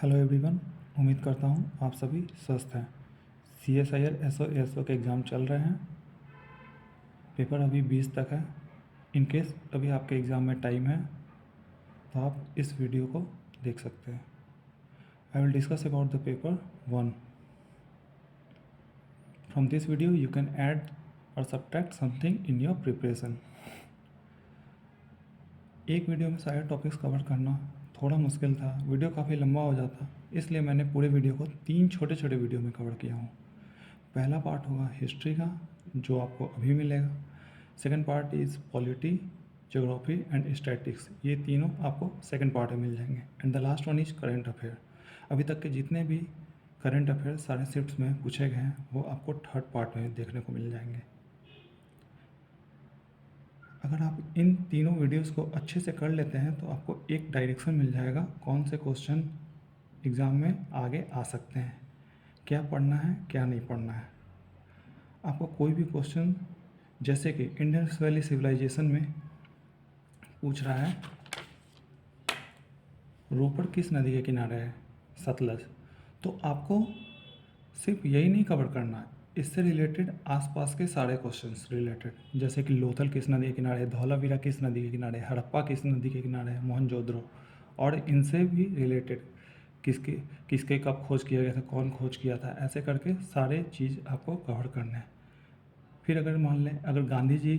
Hello everyone. उम्मीद करता हूँ आप सभी स्वस्थ हैं। CSIR SO के एग्ज़ाम चल रहे हैं। पेपर अभी 20 तक है। इन केस अभी आपके एग्ज़ाम में टाइम है तो आप इस वीडियो को देख सकते हैं। I will discuss about the paper 1। From this video you can add और subtract something in your preparation. एक वीडियो में सारे टॉपिक्स कवर करना थोड़ा मुश्किल था, वीडियो काफ़ी लंबा हो जाता, इसलिए मैंने पूरे वीडियो को 3 छोटे छोटे वीडियो में कवर किया हूँ। पहला पार्ट होगा हिस्ट्री का, जो आपको अभी मिलेगा। Second part is polity, geography and statics, ये तीनों आपको सेकंड पार्ट में मिल जाएंगे। And the last one is current affair. अभी तक के जितने भी करंट अफेयर सारे शिफ्ट्स में पूछे गए हैं वो आपको थर्ड पार्ट में देखने को मिल जाएंगे। अगर आप इन तीनों वीडियोस को अच्छे से कर लेते हैं तो आपको एक डायरेक्शन मिल जाएगा कौन से क्वेश्चन एग्ज़ाम में आगे आ सकते हैं, क्या पढ़ना है क्या नहीं पढ़ना है। आपको कोई भी क्वेश्चन जैसे कि इंडस वैली सिविलाइजेशन में पूछ रहा है रोपड़ किस नदी के किनारे है, सतलज, तो आपको सिर्फ यही नहीं कवर करना है, इससे रिलेटेड आसपास के सारे क्वेश्चंस रिलेटेड, जैसे कि लोथल किस नदी के किनारे है, धौलावीरा किस नदी के किनारे है, हड़प्पा किस नदी के किनारे है, मोहनजोदड़ो, और इनसे भी रिलेटेड किसके किसके कब खोज किया गया था, कौन खोज किया था, ऐसे करके सारे चीज़ आपको कवर करना है। फिर अगर मान लें अगर गांधी जी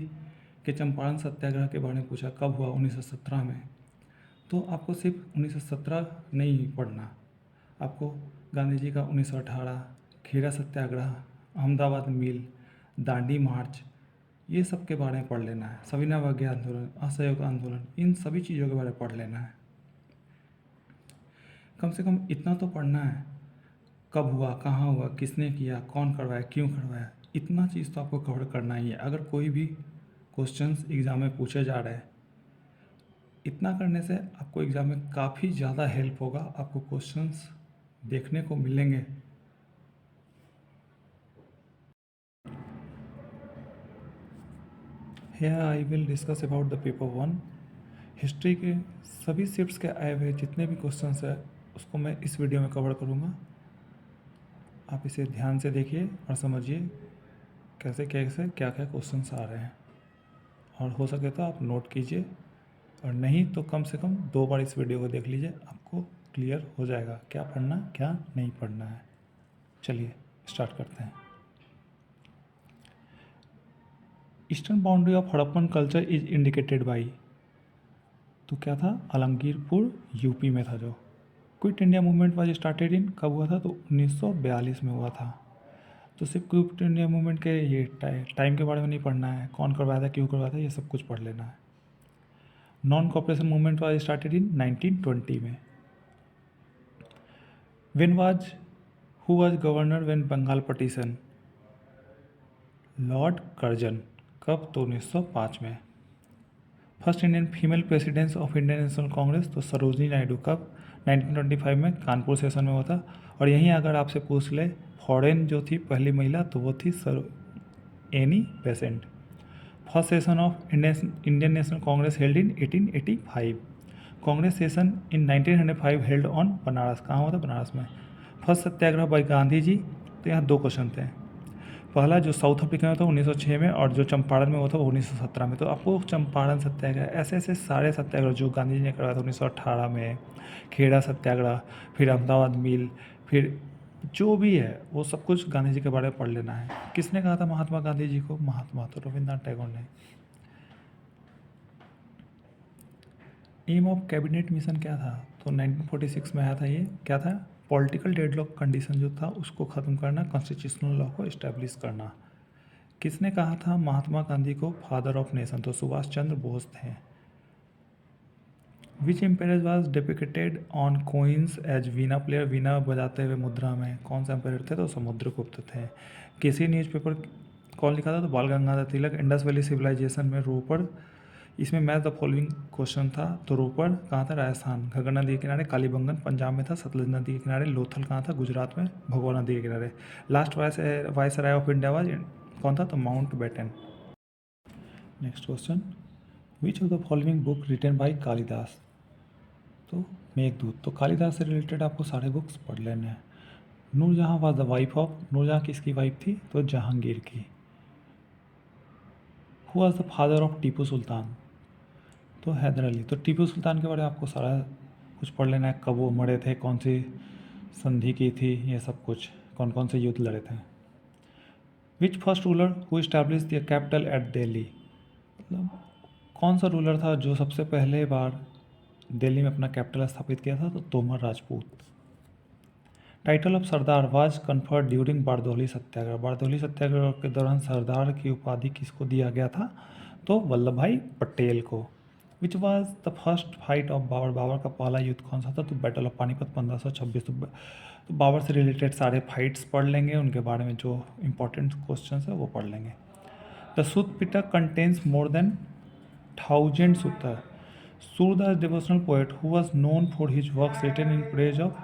के चंपारण सत्याग्रह के बारे में पूछा कब हुआ 1917 में, तो आपको सिर्फ 1917 नहीं पढ़ना, आपको गांधी जी का 1918, खेरा सत्याग्रह, अहमदाबाद मिल, दांडी मार्च, ये सब के बारे में पढ़ लेना है। सविनय अवज्ञा आंदोलन, असहयोग आंदोलन, इन सभी चीज़ों के बारे में पढ़ लेना है। कम से कम इतना तो पढ़ना है, कब हुआ, कहाँ हुआ, किसने किया, कौन करवाया, क्यों करवाया, इतना चीज़ तो आपको कवर करना ही है। अगर कोई भी क्वेश्चंस एग्ज़ाम में पूछे जा रहे हैं, इतना करने से आपको एग्ज़ाम में काफ़ी ज़्यादा हेल्प होगा, आपको क्वेश्चंस देखने को मिलेंगे। Here I will discuss about the paper 1। History के सभी शिफ्ट्स के आए हुए जितने भी क्वेश्चंस है उसको मैं इस वीडियो में कवर करूँगा। आप इसे ध्यान से देखिए और समझिए कैसे कैसे क्या क्या क्वेश्चंस आ रहे हैं, और हो सके तो आप नोट कीजिए, और नहीं तो कम से कम 2 बार इस वीडियो को देख लीजिए, आपको क्लियर हो जाएगा क्या पढ़ना क्या नहीं पढ़ना है। चलिए स्टार्ट करते हैं। Eastern boundary of Harappan culture is indicated by, तो क्या था, आलमगीरपुर यूपी में था। जो quit India movement was started इन, कब हुआ था, तो 1942 में हुआ था। तो सिर्फ क्विट इंडिया मूवमेंट के ये टाइम के बारे में नहीं पढ़ना है, कौन करवाया था, क्यों करवाया था, ये सब कुछ पढ़ लेना है। Non cooperation movement was started in 1920 में। Who was governor when Bengal partition, lord Curzon, कब, तो 1905 में। First Indian female president of Indian National Congress, तो सरोजनी नायडू, कब, 1925 में, कानपुर सेशन में हुआ था। और यहीं अगर आपसे पूछ ले फॉरेन जो थी पहली महिला, तो वो थी Annie Besant. First session of Indian National Congress held in 1885। Congress session in 1905 held on Banaras, कहाँ हुआ था, बनारस में। First Satyagraha by Gandhi ji, तो यहाँ 2 क्वेश्चन थे। पहला जो साउथ अफ्रीका में था 1906 में, और जो चंपारण में हुआ था वो 1917 में। तो आपको चंपारण सत्याग्रह, ऐसे ऐसे सारे सत्याग्रह जो गांधी जी ने करवाया था 1918 में, खेड़ा सत्याग्रह, फिर अहमदाबाद मिल, फिर जो भी है वो सब कुछ गांधी जी के बारे में पढ़ लेना है। किसने कहा था महात्मा गांधी जी को, महात्मा तो रविंद्रनाथ टैगोर ने। एम ऑफ कैबिनेट मिशन क्या था, तो 1946 में आया था। ये क्या था, पॉलिटिकल डेडलॉक कंडीशन जो था उसको ख़त्म करना, कॉन्स्टिट्यूशनल लॉ को इस्टेब्लिश करना। किसने कहा था महात्मा गांधी को फादर ऑफ नेशन, तो सुभाष चंद्र बोस थे। Which emperor was depicted on coins as veena player, वीणा बजाते हुए मुद्रा में, कौन सा एम्पेयर थे, तो समुद्रगुप्त थे। किसी न्यूज़पेपर कौन लिखा था, तो बाल Gangadhar Tilak. Indus valley civilisation में रोपड़, इसमें मैच द फॉलोइंग क्वेश्चन था, तो रोपड़ कहाँ था, राजस्थान। घग्गर नदी के किनारे। कालीबंगन पंजाब में था, सतलज नदी के किनारे। लोथल कहाँ था, गुजरात में, भगवा नदी के किनारे। Last viceroy of India was कौन था, तो Mountbatten. Next question, which of the following book written by Kalidas, तो मेघदूत। तो कालिदास से रिलेटेड आपको सारे बुक्स पढ़ लेने हैं। Nurjahan was the wife of, Nurjahan किसकी वाइफ थी? तो जहांगीर की। Who was the father of Tipu Sultan? तो हैदर अली। तो टीपू सुल्तान के बारे में आपको सारा कुछ पढ़ लेना है, कब वो मरे थे, कौन सी संधि की थी, ये सब कुछ, कौन कौन से युद्ध लड़े थे। Which first ruler who establish the capital at Delhi? मतलब कौन सा रूलर था जो सबसे पहले बार दिल्ली में अपना कैपिटल स्थापित किया था? तो Tomar Rajput. Title of Sardar was conferred during Bardoli Satyagraha. Bardoli Satyagraha के दौरान सरदार की उपाधि किसको दिया गया था? तो वल्लभ भाई पटेल को। Which was the first fight of Babur? Babur का पहला युद्ध कौन सा था? तो बैटल ऑफ पानीपत 1526। तो बाबर से रिलेटेड सारे फाइट्स पढ़ लेंगे, उनके बारे में जो इंपॉर्टेंट क्वेश्चन है वो पढ़ लेंगे। The Sutta Pitaka contains more than 1000 sutra. Surdas devotional poet who was known for his works written in praise of.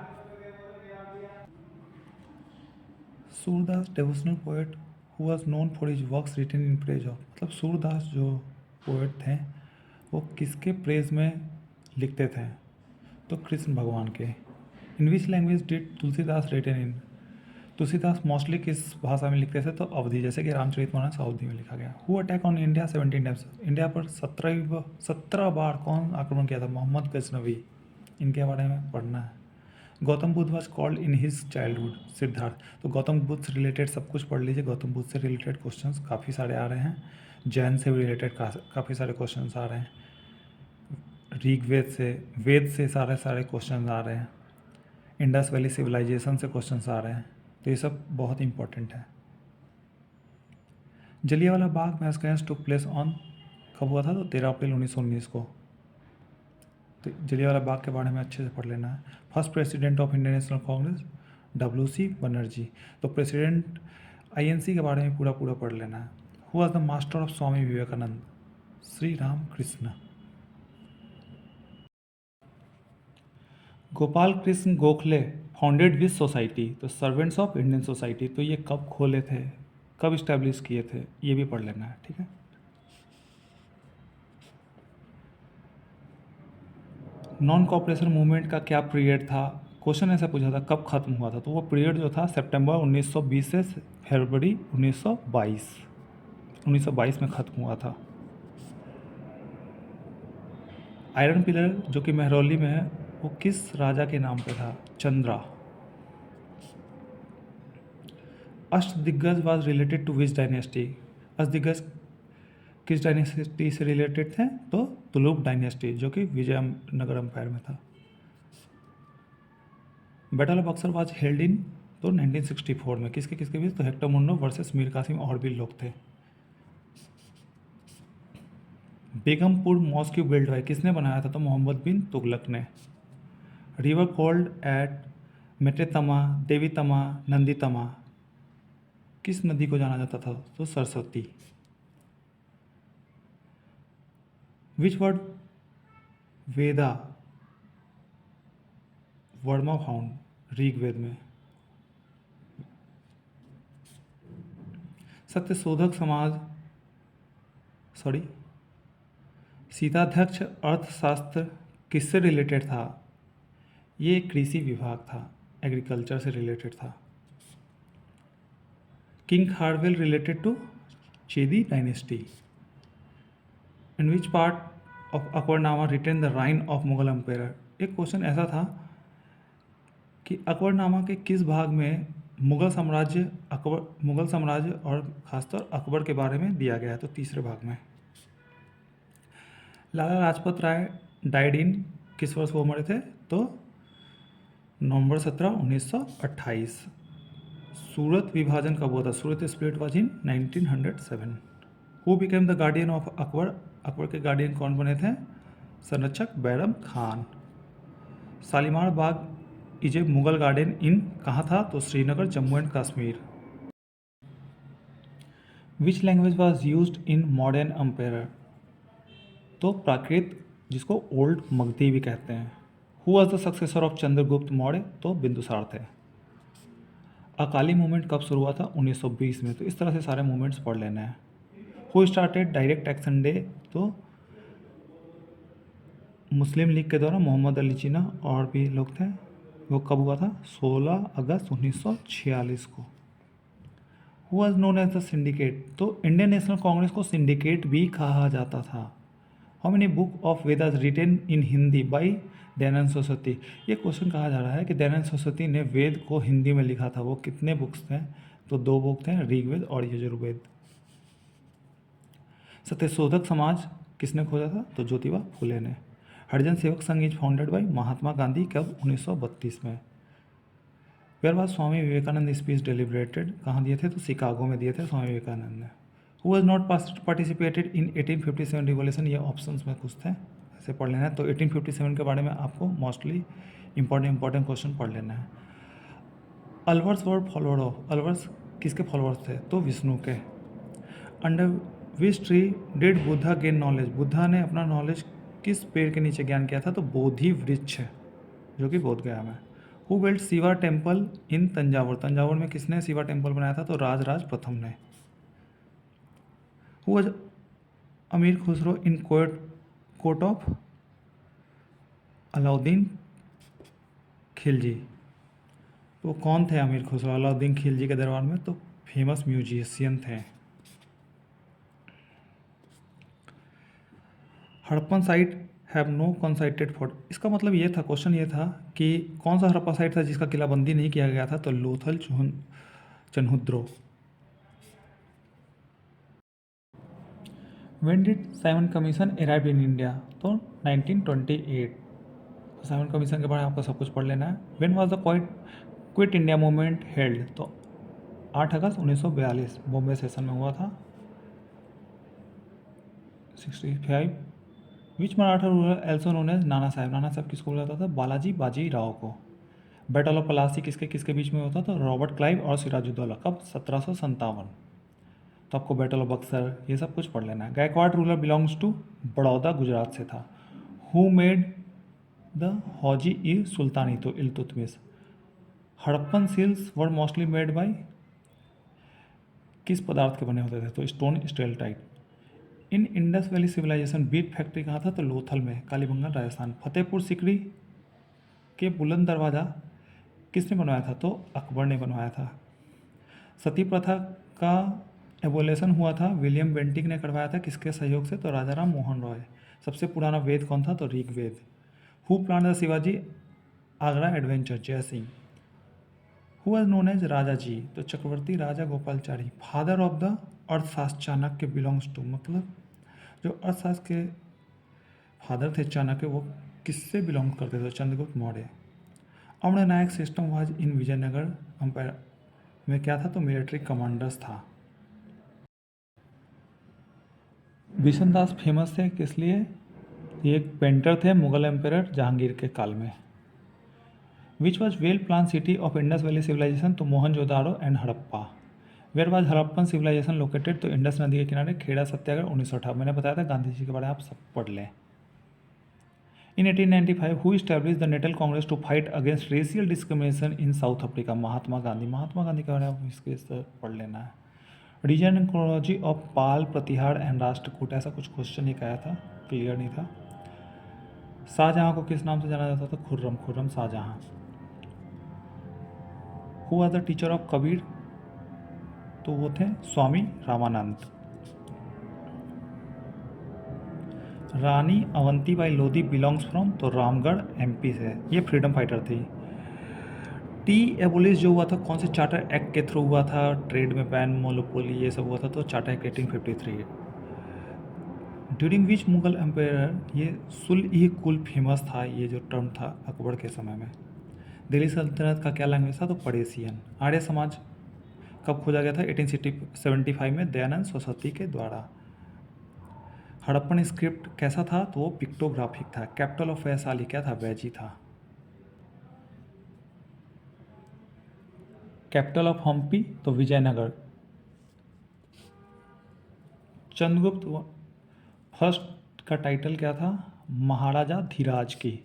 Surdas devotional poet who was known for his works written in praise of, मतलब सूरदास जो पोएट थे वो किसके praise में लिखते थे? तो कृष्ण भगवान के। In which language did Tulsidas written in? Tulsidas mostly किस भाषा में लिखते थे? तो अवधि, जैसे कि रामचरितमानस अवधि में लिखा गया। Who attack on India 17 times? India पर 17 बार कौन आक्रमण किया था? मोहम्मद गजनवी। इनके बारे में पढ़ना है। Gautam Buddha was called in his childhood Siddharth. तो गौतम बुद्ध से रिलेटेड सब कुछ पढ़ लीजिए, गौतम बुद्ध से रिलेटेड क्वेश्चंस काफ़ी सारे आ रहे हैं। जैन से भी रिलेटेड काफ़ी सारे क्वेश्चंस आ रहे हैं। ऋग्वेद से, वेद से सारे सारे क्वेश्चंस आ रहे हैं। इंडस वैली सिविलाइजेशन से क्वेश्चंस आ रहे हैं। तो ये सब बहुत इंपॉर्टेंट है। Jallianwala Bagh massacre took place on, कब हुआ था? तो 13 अप्रैल 1919 को। तो जलियांवाला बाग के बारे में अच्छे से पढ़ लेना है। First president of Indian National Congress WC Banerjee. तो प्रेसिडेंट INC के बारे में पूरा पूरा पढ़ लेना है। Who was the master of Swami Vivekananda? Shri Ram Krishna. Gopal Krishna Gokhale founded which society? तो सर्वेंट्स ऑफ इंडियन सोसाइटी। तो ये कब खोले थे, कब इस्टेब्लिश किए थे, ये भी पढ़ लेना है, ठीक है। नॉन कॉपरेशन मूवमेंट का क्या पीरियड था? क्वेश्चन ऐसा पूछा था कब खत्म हुआ था? तो वो पीरियड जो था सितंबर 1920 से फरवरी 1922 में ख़त्म हुआ था। आयरन पिलर जो कि महरौली में है वो किस राजा के नाम पे था? Chandra. Ashtadiggaj was related to which dynasty? Ashtadiggaj किस डायनेस्टी से रिलेटेड थे? तो तुलुक डायनेस्टी, जो कि विजयनगर एम्पायर में था। Battle of Buxar was held in, तो 1964 में। किसके किसके बीच? तो Hector Munro versus Mir Qasim और भी लोग थे। बेगमपुर मॉस्क्यू बिल्ड है, किसने बनाया था? तो मोहम्मद बिन तुगलक ने। रिवर कॉल्ड एट मेटेतमा, देवीतमा, नंदीतमा, किस नदी को जाना जाता था? तो सरस्वती। विच वर्ड वेदा वर्मा फाउंड? ऋग्वेद में। सत्यशोधक समाज, सॉरी, सीताध्यक्ष अर्थशास्त्र किससे रिलेटेड था? ये कृषि विभाग था, एग्रीकल्चर से रिलेटेड था। King Kharavela related to Chedi dynasty. In which part of Akbarnama written the reign of Mughal empire? एक क्वेश्चन ऐसा था कि अकबरनामा के किस भाग में मुगल साम्राज्य और खासतौर अकबर के बारे में दिया गया है? तो तीसरे भाग में। लाला लाजपत राय डाइड इन, किस वर्ष वो मरे थे? तो नवंबर 17, 1928। सूरत विभाजन कब हुआ था? Surat split was in 1907। Who became the guardian of Akbar? Akbar के गार्डियन कौन बने थे? संरक्षक Bairam Khan. Shalimar Bagh is a Mughal garden in, कहाँ था? तो Srinagar, Jammu and Kashmir. Which language was used in modern empire? तो प्राकृत, जिसको ओल्ड मगधी भी कहते हैं। Who was the successor of Chandragupta Maurya? तो बिंदुसार थे। अकाली मूवमेंट कब शुरू हुआ था? 1920 में। तो इस तरह से सारे मूवमेंट्स पढ़ लेना है। Who started direct action day? तो मुस्लिम लीग के द्वारा मोहम्मद अली जिन्ना और भी लोग थे। वो कब हुआ था? 16 अगस्त 1946 को। Who was known as the syndicate, तो इंडियन नेशनल कांग्रेस को सिंडिकेट भी कहा जाता था। How many book of Vedas written in Hindi by Dayanand Saraswati. ये क्वेश्चन कहा जा रहा है कि दयानंद सरस्वती ने वेद को हिंदी में लिखा था, वो कितने बुक्स थे? तो 2 बुक थे, ऋग्वेद और यजुर्वेद। सत्यशोधक समाज किसने खोजा था? तो ज्योतिबा फुले ने। Harijan Sevak Sangh is founded by Mahatma Gandhi, कब? 1932 में। Where was Swami Vivekananda speech deliberated, कहाँ दिए थे? तो शिकागो में दिए थे स्वामी विवेकानंद ने। Who was not participated in 1857 revolution, ये ऑप्शंस में कुछ थे, ऐसे पढ़ लेना है। तो 1857 के बारे में आपको मोस्टली इंपॉर्टेंट क्वेश्चन पढ़ लेना है। अलवर्स वर फॉलोअर ऑफ, अलवर्स किसके फॉलोअर्स थे? तो विष्णु के। Under which tree did Buddha gain knowledge, Buddha ने अपना नॉलेज किस पेड़ के नीचे ज्ञान किया था? तो बोधि वृक्ष, जो कि बोध गया में। Who built Shiva temple in Thanjavur, Thanjavur में किसने शिवा टेम्पल बनाया था? तो राजराज प्रथम ने। हु वॉज अमीर Khusro in court of Alauddin Khilji, तो कौन थे अमीर खुसरो अलाउद्दीन खिलजी के दरबार में? तो फेमस म्यूजिशियन थे। Harappan site have no conceited fort, इसका मतलब ये था, क्वेश्चन ये था कि कौन सा हड़प्पा साइट था जिसका किलाबंदी नहीं किया गया था? तो Lothal Chanhudaro. When did Simon commission arrive in India? तो 1928। तो साइमन कमीशन के बारे में आपको सब कुछ पढ़ लेना है। When was the quit India movement held? तो 8 अगस्त 1942 बॉम्बे सेशन में हुआ था। 65 which Maratha ruler also known as Nana Sahib, नाना साहब किसको बोला जाता था? बालाजी बाजी राव को। बैटल ऑफ पलासी किसके किसके बीच में होता था? तो रॉबर्ट क्लाइव और सिराजुद्दौला, कब? 1757। तो आपको बैटल ऑफ बक्सर ये सब कुछ पढ़ लेना है। Gaekwad ruler belongs to Baroda, Gujarat से था। Who made the Hauz i Sultani? तो Iltutmish. Harappan seals were mostly made by, किस पदार्थ के बने होते थे? तो stone steatite. In Indus valley civilisation bead factory कहाँ था? तो लोथल में, कालीबंगन, राजस्थान। फतेहपुर सिकरी के बुलंद दरवाज़ा किसने बनवाया था? तो अकबर ने बनवाया था। सती प्रथा का एबोलेशन हुआ था, विलियम बेंटिक ने करवाया था, किसके सहयोग से? तो राजा राम मोहन रॉय। सबसे पुराना वेद कौन था? तो Rigveda. Who plan the Shivaji Agra adventure? Jai Singh. Who was known as Raja ji? तो Chakravarti Raja Gopalachari. Father of the Arthashastra Chanakya belongs to, मतलब जो अर्थशास्त्र के फादर थे चाणक्य, वो किससे बिलोंग करते थे? Chandragupta Maurya. Amar Nayak system was in Vijayanagara empire में क्या था? तो मिलिट्री कमांडर्स था। बिशनदास फेमस थे किस लिए? ये एक पेंटर थे मुगल एम्पायर जहांगीर के काल में। Which was well plan city of Indus valley civilisation? तो Mohenjodaro and Harappa. Where was Harappan civilisation located? तो इंडस नदी के किनारे, खेड़ा सत्याग्रह 1958। मैंने बताया था गांधी जी के बारे में आप सब पढ़ लें। In 1895 who establish the National Congress to fight against racial discrimination in South Africa? Mahatma Gandhi. Mahatma Gandhi के बारे में आप इसके पढ़ लेना है। Region and chronology of Pala, Pratihara and Rashtrakuta, ऐसा कुछ क्वेश्चन एक आया था, क्लियर नहीं था। शाहजहां को किस नाम से जाना जाता था? Khurram, Khurram Shahjahan. Who was the teacher of Kabir? तो वो थे स्वामी रामानंद। Rani Avantibai Lodhi belongs from? तो रामगढ़ एमपी से, ये फ्रीडम फाइटर थी। टी एबोलिश जो हुआ था कौन से चार्टर एक्ट के थ्रू हुआ था? ट्रेड में बैन, मोनोपोली, ये सब हुआ था, तो charter act 1853। During which Mughal empire? ये सुल ई कुल फेमस था, ये जो टर्म था अकबर के समय में। दिल्ली सल्तनत का क्या लैंग्वेज था? तो पड़ेसियन। आर्य समाज कब खोजा गया था? 1875 में दयानंद सरस्वती के द्वारा। हड़प्पन स्क्रिप्ट कैसा था? तो वो पिक्टोग्राफिक था। कैपिटल ऑफ वैशाली क्या था? वैजी था। Capital of Hampi? तो विजयनगर। चंद्रगुप्त फर्स्ट का टाइटल क्या था? महाराजा धीराज की।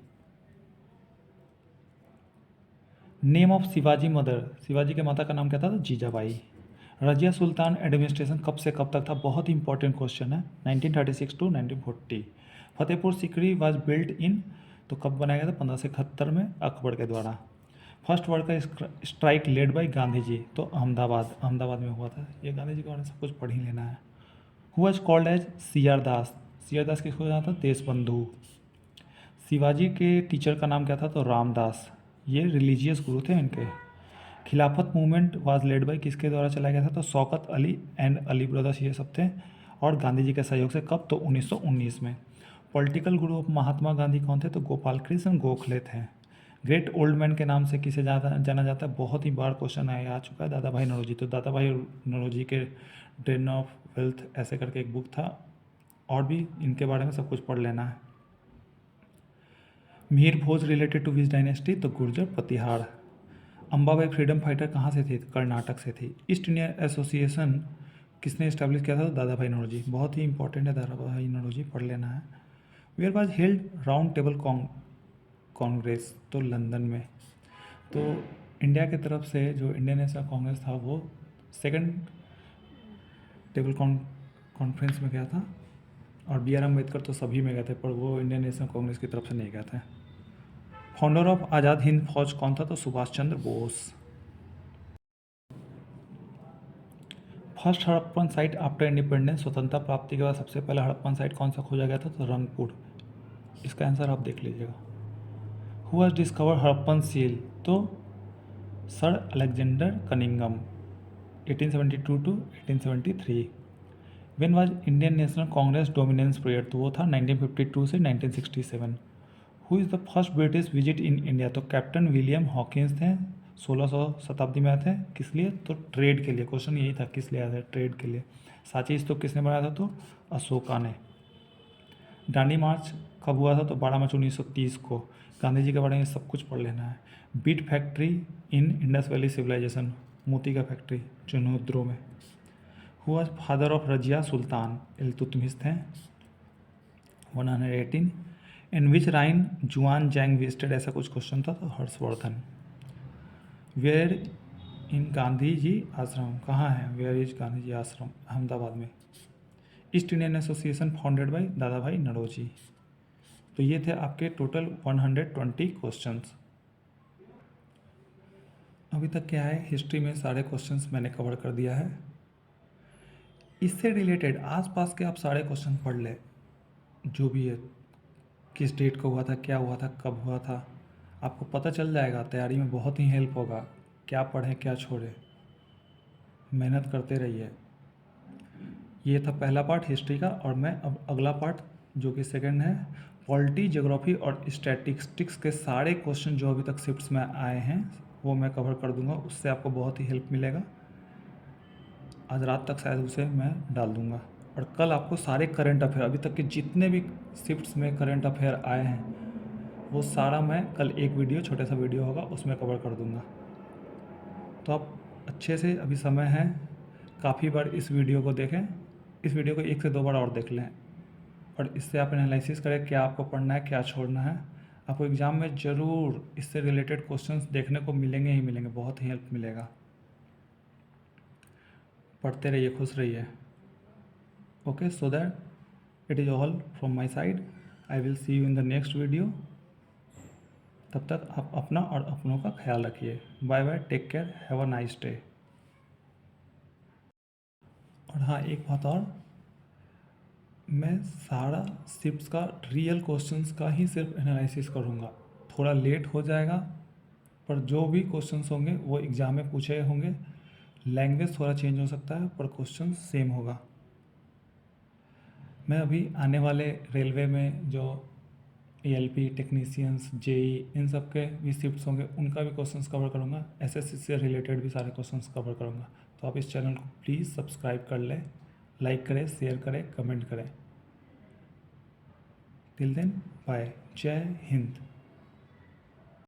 Name of Shivaji mother? Shivaji के माता का नाम क्या था? तो जीजाबाई। रजिया सुल्तान एडमिनिस्ट्रेशन कब से कब तक था? बहुत इंपॉर्टेंट क्वेश्चन है। 1936 to 1940। Fatehpur Sikri was built in, तो कब बनाया गया था? 1571 में अकबर के द्वारा। First worker strike led by Gandhi ji, तो अहमदाबाद में हुआ था। ये गांधी जी के बारे में सब कुछ पढ़ ही लेना है। Who was called as CR Das, CR Das किसको जाना था? देशबंधु। शिवाजी के टीचर का नाम क्या था? तो रामदास, ये रिलीजियस गुरु थे इनके। खिलाफत मूवमेंट वाज लेड बाई, किसके द्वारा चलाया गया था? तो शौकत अली एंड अली ब्रदर्स, ये सब थे, और गांधी जी के सहयोग से। कब? तो 1919 में। Political Guru of Mahatma Gandhi कौन थे? तो गोपाल कृष्ण गोखले थे। ग्रेट ओल्ड मैन के नाम से किसे जाना जाता है? बहुत ही बार क्वेश्चन आ चुका है, दादा भाई नौरोजी। तो दादा भाई नौरोजी के ड्रेन ऑफ वेल्थ ऐसे करके एक बुक था, और भी इनके बारे में सब कुछ पढ़ लेना है। मीर भोज रिलेटेड टू विच डायनेस्टी? तो गुर्जर प्रतिहार। अंबाबाई फ्रीडम फाइटर कहाँ से थी? कर्नाटक से थी। ईस्ट इंडिया एसोसिएशन किसने इस्टेब्लिश किया था? तो दादा भाई नौरोजी। बहुत ही इंपॉर्टेंट है, दादा भाई नौरोजी, पढ़ लेना है। Where was held round table congress? तो लंदन में। तो इंडिया की तरफ से जो इंडियन नेशनल कांग्रेस था वो सेकंड टेबल कॉन्फ्रेंस में गया था, और बी आर अम्बेडकर तो सभी में गए थे, पर वो इंडियन नेशनल कांग्रेस की तरफ से नहीं गए थे। फाउंडर ऑफ आज़ाद हिंद फौज कौन था? तो Subhash Chandra Bose. First Harappan site after independence, स्वतंत्रता प्राप्ति के बाद सबसे पहला हड़प्पन साइट कौन सा खोजा गया था? तो रंगपुर। इसका आंसर आप देख लीजिएगा। Who has discover Harappan seal? तो sir Alexander Cunningham, 1872 to 1873। When was Indian National Congress dominance period? तो वो था 1952 से 1967। Who is the first British visit in India? तो कैप्टन विलियम हॉकिंस थे, 1600 शताब्दी में आए थे। किस लिए? तो ट्रेड के लिए। क्वेश्चन यही था, किस लिए आए थे? ट्रेड के लिए। सांची स्तूप किसने बनाया था? तो अशोका ने। दांडी मार्च कब हुआ था? तो 12 मार्च 1930 को। गांधी जी के बारे में सब कुछ पढ़ लेना है। Bead factory in Indus valley civilisation, मोती का फैक्ट्री चुनौद्रो में। Who was father of Razia Sultan? Iltutmish थे, 118। इन विच राइन जुआन जैंग विजिटेड? ऐसा कुछ क्वेश्चन था, तो हर्षवर्धन। वेयर इन गांधी जी आश्रम कहाँ है? वेयर इज गांधी जी आश्रम? अहमदाबाद में। East Indian association founded by दादा भाई नौरोजी। तो ये थे आपके टोटल 120 क्वेश्चंस। अभी तक क्या है, हिस्ट्री में सारे क्वेश्चंस मैंने कवर कर दिया है। इससे रिलेटेड आसपास के आप सारे क्वेश्चन पढ़ ले, जो भी है, किस डेट को हुआ था, क्या हुआ था, कब हुआ था, आपको पता चल जाएगा। तैयारी में बहुत ही हेल्प होगा। क्या पढ़ें क्या छोड़ें, मेहनत करते रहिए। ये था पहला पार्ट हिस्ट्री का, और मैं अब अगला पार्ट जो कि सेकंड है, पॉलिटी, ज्योग्राफी और स्टैटिस्टिक्स के सारे क्वेश्चन जो अभी तक शिफ्ट्स में आए हैं वो मैं कवर कर दूंगा। उससे आपको बहुत ही हेल्प मिलेगा। आज रात तक शायद उसे मैं डाल दूंगा। और कल आपको सारे करंट अफेयर, अभी तक के जितने भी शिफ्ट्स में करंट अफेयर आए हैं वो सारा मैं कल एक वीडियो, छोटा सा वीडियो होगा, उसमें कवर कर दूंगा। तो आप अच्छे से, अभी समय है, काफ़ी बार इस वीडियो को देखें। इस वीडियो को 1 से 2 बार और देख लें, और इससे आप एनालिसिस करें क्या आपको पढ़ना है, क्या छोड़ना है। आपको एग्ज़ाम में ज़रूर इससे रिलेटेड क्वेश्चंस देखने को मिलेंगे ही मिलेंगे, बहुत ही हेल्प मिलेगा। पढ़ते रहिए, खुश रहिए। Okay, so that it is all from my side. I will see you in the next video. तब तक आप अपना और अपनों का ख्याल रखिए। Bye bye, take care, have a nice day. और हाँ, एक बात और, मैं सारा शिफ्ट्स का रियल क्वेश्चंस का ही सिर्फ एनालिसिस करूँगा। थोड़ा लेट हो जाएगा, पर जो भी क्वेश्चंस होंगे वो एग्ज़ाम में पूछे होंगे। लैंग्वेज थोड़ा चेंज हो सकता है, पर क्वेश्चन सेम होगा। मैं अभी आने वाले रेलवे में जो ALP टेक्नीशियंस, JEE, इन सब के भी शिफ्ट्स होंगे, उनका भी क्वेश्चंस कवर करूँगा। SSC से रिलेटेड भी सारे क्वेश्चंस कवर करूँगा। तो आप इस चैनल को प्लीज़ सब्सक्राइब कर लें, लाइक करें, शेयर करें, कमेंट करें। टिल देन, बाय, जय हिंद।